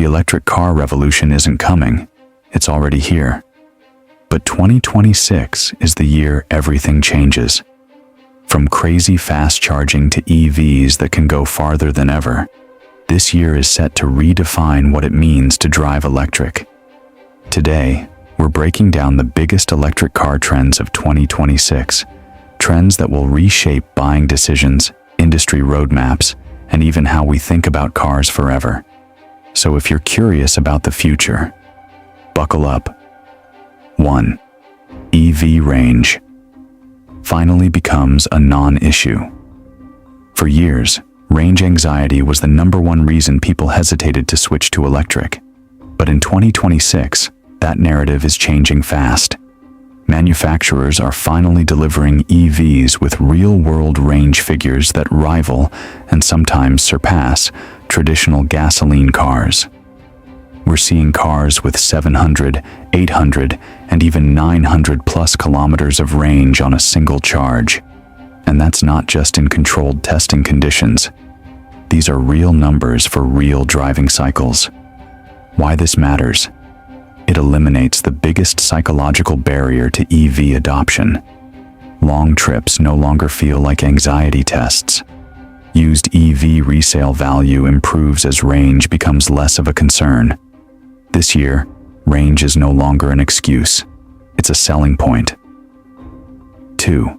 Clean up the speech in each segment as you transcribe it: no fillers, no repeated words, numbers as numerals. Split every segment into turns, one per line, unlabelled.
electric car revolution isn't coming, it's already here. But 2026 is the year everything changes. From crazy fast charging to EVs that can go farther than ever, this year is set to redefine what it means to drive electric. Today, we're breaking down the biggest electric car trends of 2026, trends that will reshape buying decisions, industry roadmaps, and even how we think about cars forever. So if you're curious about the future, buckle up. 1. EV range finally becomes a non-issue. For years, range anxiety was the #1 reason people hesitated to switch to electric. But in 2026, that narrative is changing fast. Manufacturers are finally delivering EVs with real-world range figures that rival and sometimes surpass traditional gasoline cars. We're seeing cars with 700, 800, and even 900+ kilometers of range on a single charge. And that's not just in controlled testing conditions. These are real numbers for real driving cycles. Why this matters? It eliminates the biggest psychological barrier to EV adoption. Long trips no longer feel like anxiety tests. Used EV resale value improves as range becomes less of a concern. This year, range is no longer an excuse. It's a selling point. 2.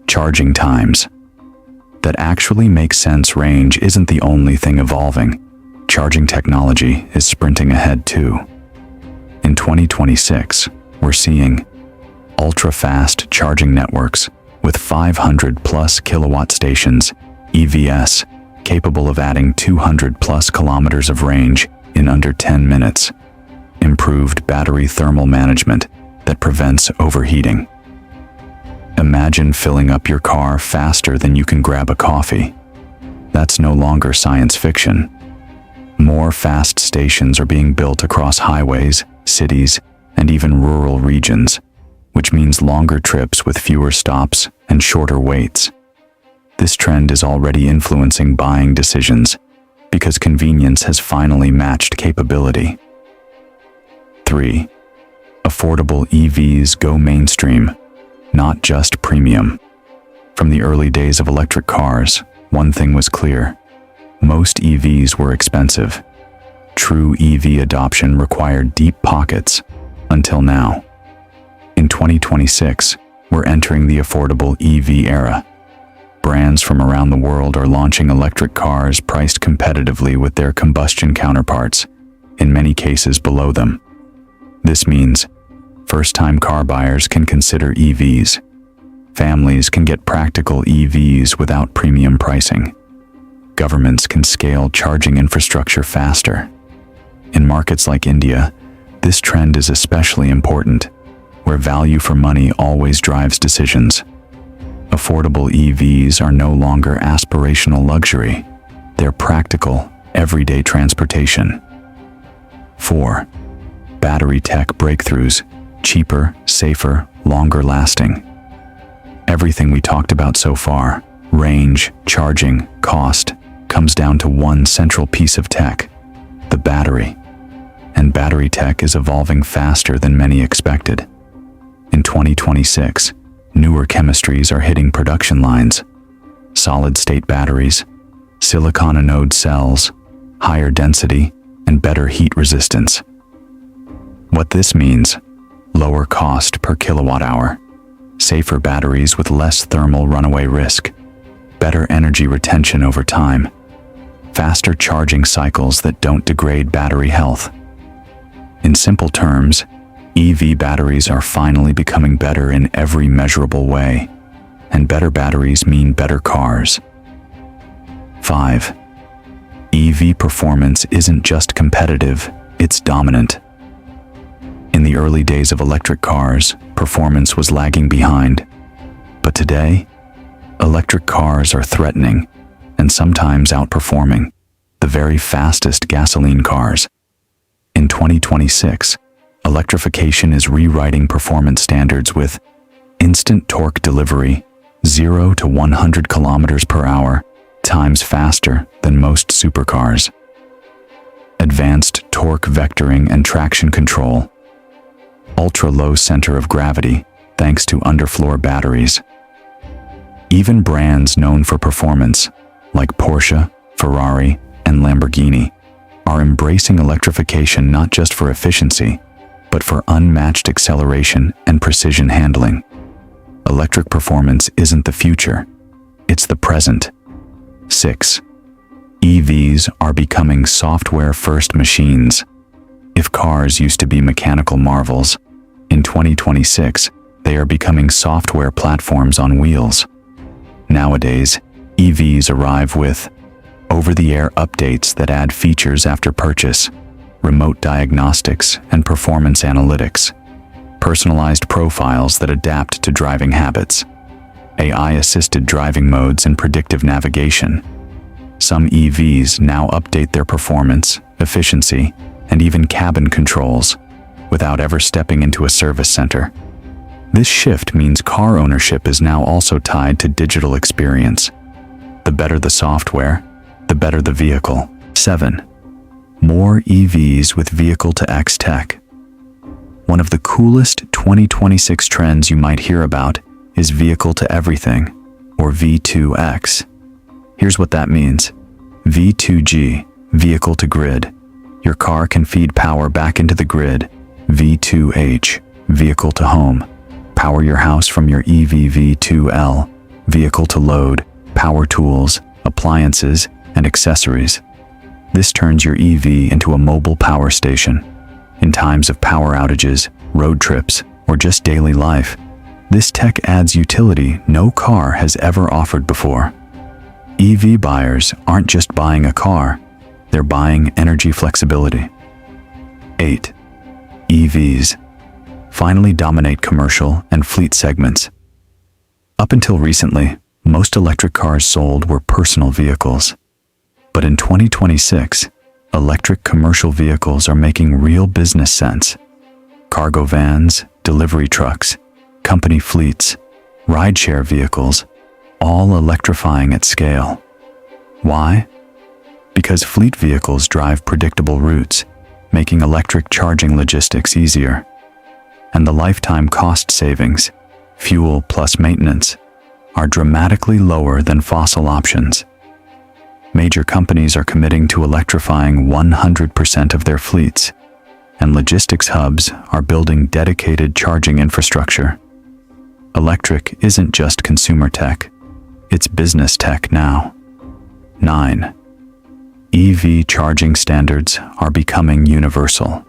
Charging times. That actually makes sense. Range isn't the only thing evolving. Charging technology is sprinting ahead too. In 2026, we're seeing ultra-fast charging networks with 500+ kilowatt stations, EVs, capable of adding 200+ kilometers of range in under 10 minutes. Improved battery thermal management that prevents overheating. Imagine filling up your car faster than you can grab a coffee. That's no longer science fiction. More fast stations are being built across highways, cities, and even rural regions, which means longer trips with fewer stops and shorter waits. This trend is already influencing buying decisions because convenience has finally matched capability. 3. Affordable EVs go mainstream, not just premium. From the early days of electric cars, one thing was clear: most EVs were expensive. True EV adoption required deep pockets, until now. In 2026, we're entering the affordable EV era. Brands from around the world are launching electric cars priced competitively with their combustion counterparts, in many cases below them. This means first-time car buyers can consider EVs. Families can get practical EVs without premium pricing. Governments can scale charging infrastructure faster. In markets like India, this trend is especially important, where value for money always drives decisions. Affordable EVs are no longer aspirational luxury. They're practical, everyday transportation. 4. Battery tech breakthroughs, cheaper, safer, longer lasting. Everything we talked about so far, range, charging, cost, comes down to one central piece of tech: the battery. And battery tech is evolving faster than many expected. In 2026, newer chemistries are hitting production lines: solid-state batteries, silicon anode cells, higher density, and better heat resistance. What this means: lower cost per kilowatt hour, safer batteries with less thermal runaway risk, better energy retention over time, faster charging cycles that don't degrade battery health. In simple terms, EV batteries are finally becoming better in every measurable way, and better batteries mean better cars. 5. EV performance isn't just competitive, it's dominant. In the early days of electric cars, performance was lagging behind. But today, electric cars are threatening, and sometimes outperforming, the very fastest gasoline cars. In 2026, electrification is rewriting performance standards with instant torque delivery, 0 to 100 kilometers per hour, times faster than most supercars. Advanced torque vectoring and traction control. Ultra-low center of gravity, thanks to underfloor batteries. Even brands known for performance, like Porsche, Ferrari, and Lamborghini, are embracing electrification not just for efficiency, but for unmatched acceleration and precision handling. Electric performance isn't the future, it's the present. 6. EVs are becoming software-first machines. If cars used to be mechanical marvels, in 2026, they are becoming software platforms on wheels. Nowadays, EVs arrive with over-the-air updates that add features after purchase, remote diagnostics and performance analytics, personalized profiles that adapt to driving habits, AI-assisted driving modes and predictive navigation. Some EVs now update their performance, efficiency, and even cabin controls without ever stepping into a service center. This shift means car ownership is now also tied to digital experience. The better the software, the better the vehicle. 7. More EVs with Vehicle-to-X tech. One of the coolest 2026 trends you might hear about is Vehicle-to-Everything, or V2X. Here's what that means. V2G, Vehicle-to-Grid. Your car can feed power back into the grid. V2H, Vehicle-to-Home. Power your house from your EV. V2L, Vehicle-to-Load, power tools, appliances, and accessories. This turns your EV into a mobile power station. In times of power outages, road trips, or just daily life, this tech adds utility no car has ever offered before. EV buyers aren't just buying a car, they're buying energy flexibility. 8. EVs finally dominate commercial and fleet segments. Up until recently, most electric cars sold were personal vehicles. But in 2026, electric commercial vehicles are making real business sense. Cargo vans, delivery trucks, company fleets, rideshare vehicles, all electrifying at scale. Why? Because fleet vehicles drive predictable routes, making electric charging logistics easier. And the lifetime cost savings, fuel plus maintenance, are dramatically lower than fossil options. Major companies are committing to electrifying 100% of their fleets, and logistics hubs are building dedicated charging infrastructure. Electric isn't just consumer tech, it's business tech now. 9. EV charging standards are becoming universal.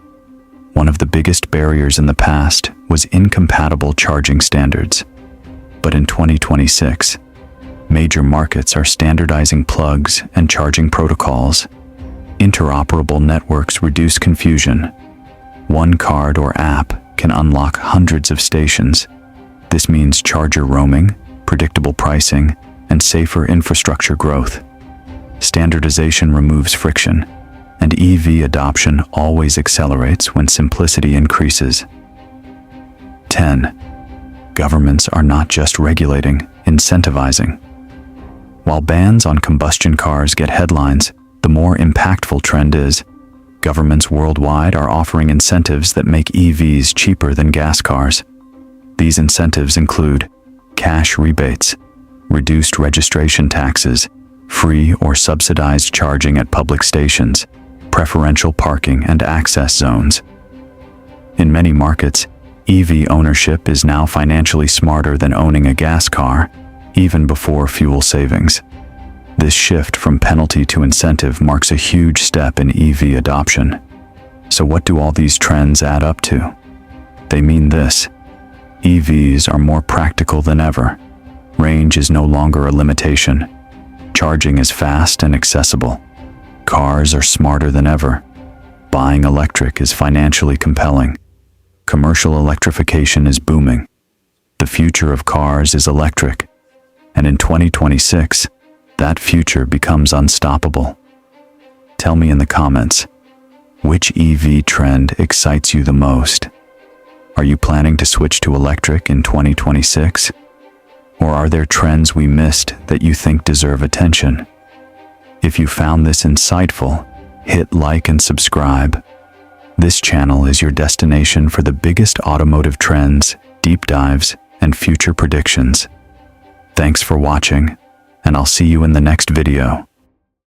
One of the biggest barriers in the past was incompatible charging standards. But in 2026, major markets are standardizing plugs and charging protocols. Interoperable networks reduce confusion. One card or app can unlock hundreds of stations. This means charger roaming, predictable pricing, and safer infrastructure growth. Standardization removes friction, and EV adoption always accelerates when simplicity increases. 10. Governments are not just regulating, incentivizing. While bans on combustion cars get headlines, the more impactful trend is governments worldwide are offering incentives that make EVs cheaper than gas cars. These incentives include cash rebates, reduced registration taxes, free or subsidized charging at public stations, preferential parking and access zones. In many markets, EV ownership is now financially smarter than owning a gas car, even before fuel savings. This shift from penalty to incentive marks a huge step in EV adoption. So what do all these trends add up to? They mean this: EVs are more practical than ever. Range is no longer a limitation. Charging is fast and accessible. Cars are smarter than ever. Buying electric is financially compelling. Commercial electrification is booming. The future of cars is electric. And in 2026, that future becomes unstoppable. Tell me in the comments, which EV trend excites you the most? Are you planning to switch to electric in 2026? Or are there trends we missed that you think deserve attention? If you found this insightful, hit like and subscribe, This channel is your destination for the biggest automotive trends, deep dives, and future predictions. Thanks for watching, and I'll see you in the next video.